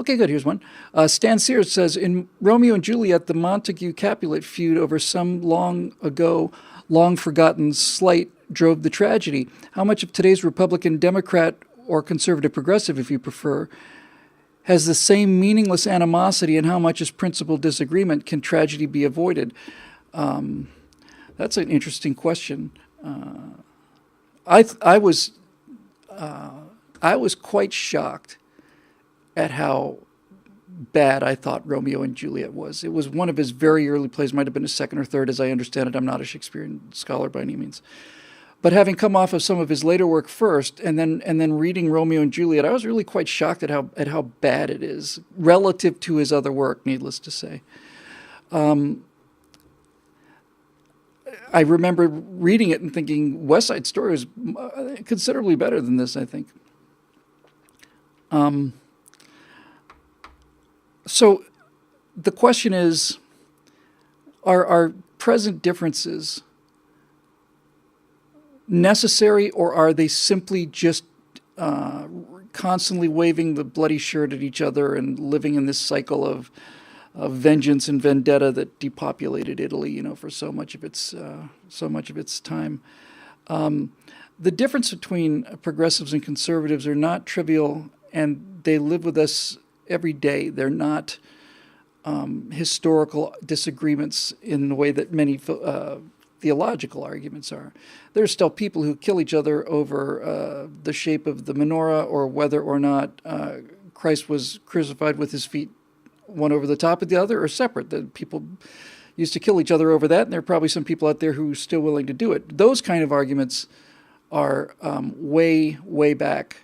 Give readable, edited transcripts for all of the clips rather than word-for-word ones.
Okay, good. Here's one. Stan Sears says, in Romeo and Juliet, the Montague-Capulet feud over some long ago, long forgotten slight drove the tragedy. How much of today's Republican, Democrat, or conservative progressive, if you prefer, has the same meaningless animosity, and how much is principled disagreement? Can tragedy be avoided? That's an interesting question. I was quite shocked at how bad I thought Romeo and Juliet was. It was one of his very early plays, might have been his second or third, as I understand it. I'm not a Shakespearean scholar by any means. But having come off of some of his later work first, and then reading Romeo and Juliet, I was really quite shocked at how bad it is relative to his other work. Needless to say, I remember reading it and thinking West Side Story was considerably better than this, I think. So the question is, are our present differences necessary, or are they simply just constantly waving the bloody shirt at each other and living in this cycle of vengeance and vendetta that depopulated Italy, for so much of its time? The difference between progressives and conservatives are not trivial, and they live with us every day. They're not historical disagreements in the way that many theological arguments are. There's still people who kill each other over the shape of the menorah, or whether or not Christ was crucified with his feet one over the top of the other, or separate. The people used to kill each other over that, and there are probably some people out there who are still willing to do it. Those kind of arguments are way, way back,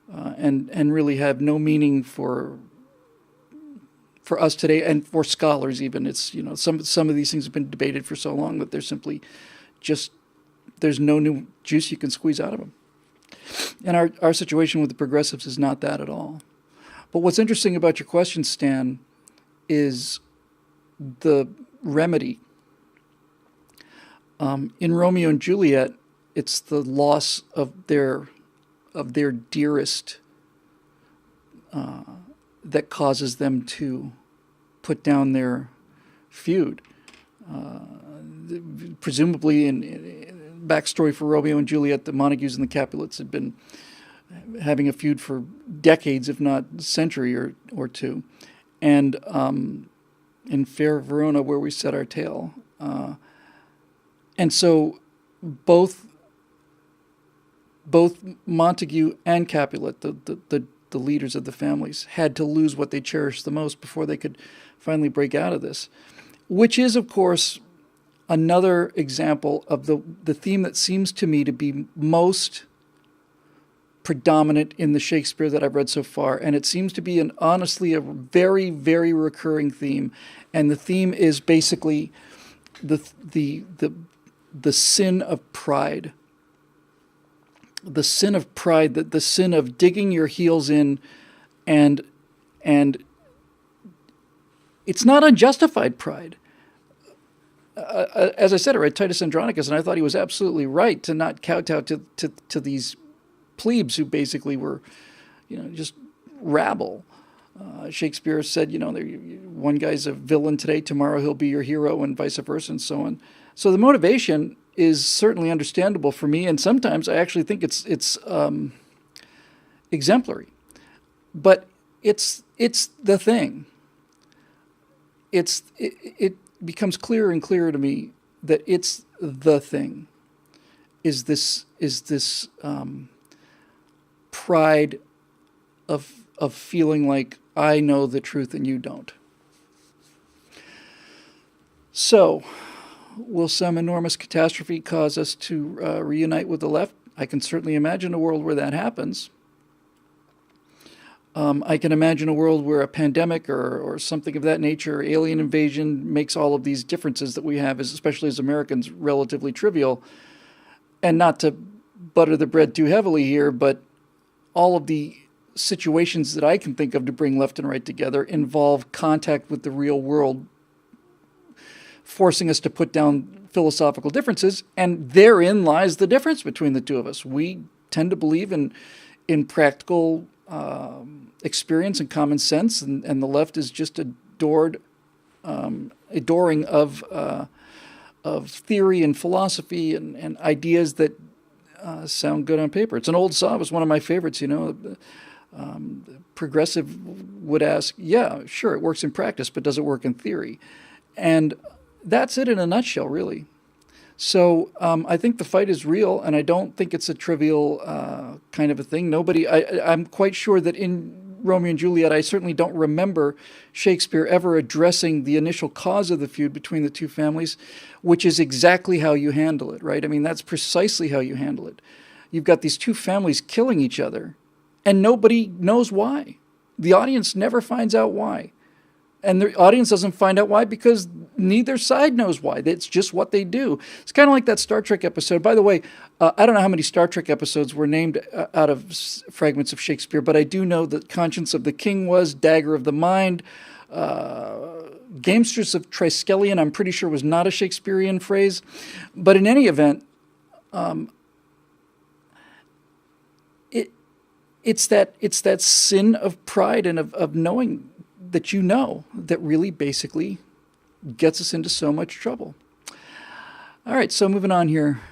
and really have no meaning for us today, and for scholars even. It's some of these things have been debated for so long that there's simply there's no new juice you can squeeze out of them. And our situation with the progressives is not that at all. But what's interesting about your question, Stan, is the remedy. In Romeo and Juliet, it's the loss of their dearest that causes them to put down their feud. Presumably, in backstory for Romeo and Juliet, the Montagues and the Capulets had been having a feud for decades, if not a century or two. And in Fair Verona, where we set our tale. And so both Montague and Capulet, the leaders of the families, had to lose what they cherished the most before they could finally break out of this, which is, of course, another example of the theme that seems to me to be most predominant in the Shakespeare that I've read so far, and it seems to be honestly a very, very recurring theme. And the theme is basically the sin of pride. The sin of pride, the sin of digging your heels in, and it's not unjustified pride. As I said, I read Titus Andronicus, and I thought he was absolutely right to not kowtow to these plebes who basically were, just rabble. Shakespeare said, one guy's a villain today, tomorrow he'll be your hero, and vice versa, and so on. So the motivation is certainly understandable for me, and sometimes I actually think it's exemplary. But it's the thing. It becomes clearer and clearer to me that it's the thing. Is this pride of feeling like I know the truth and you don't. So, will some enormous catastrophe cause us to reunite with the left? I can certainly imagine a world where that happens. I can imagine a world where a pandemic or something of that nature, alien invasion, makes all of these differences that we have, especially as Americans, relatively trivial. And not to butter the bread too heavily here, but all of the situations that I can think of to bring left and right together involve contact with the real world, forcing us to put down philosophical differences, and therein lies the difference between the two of us. We tend to believe in practical experience and common sense, and the left is just adoring of theory and philosophy and ideas that sound good on paper. It's an old saw. It was one of my favorites, you know. Progressive would ask, yeah, sure, it works in practice, but does it work in theory? And that's it in a nutshell, really. So I think the fight is real, and I don't think it's a trivial kind of a thing. I'm quite sure that in Romeo and Juliet, I certainly don't remember Shakespeare ever addressing the initial cause of the feud between the two families, which is exactly how you handle it, right? I mean, that's precisely how you handle it. You've got these two families killing each other, and nobody knows why. The audience never finds out why. And the audience doesn't find out why because neither side knows why. It's just what they do. It's kind of like that Star Trek episode. By the way, I don't know how many Star Trek episodes were named out of fragments of Shakespeare, but I do know that Conscience of the King was, Dagger of the Mind, Gamesters of Triskelion, I'm pretty sure was not a Shakespearean phrase. But in any event, it's that sin of pride and of knowing that you know that really basically gets us into so much trouble. All right, so moving on here.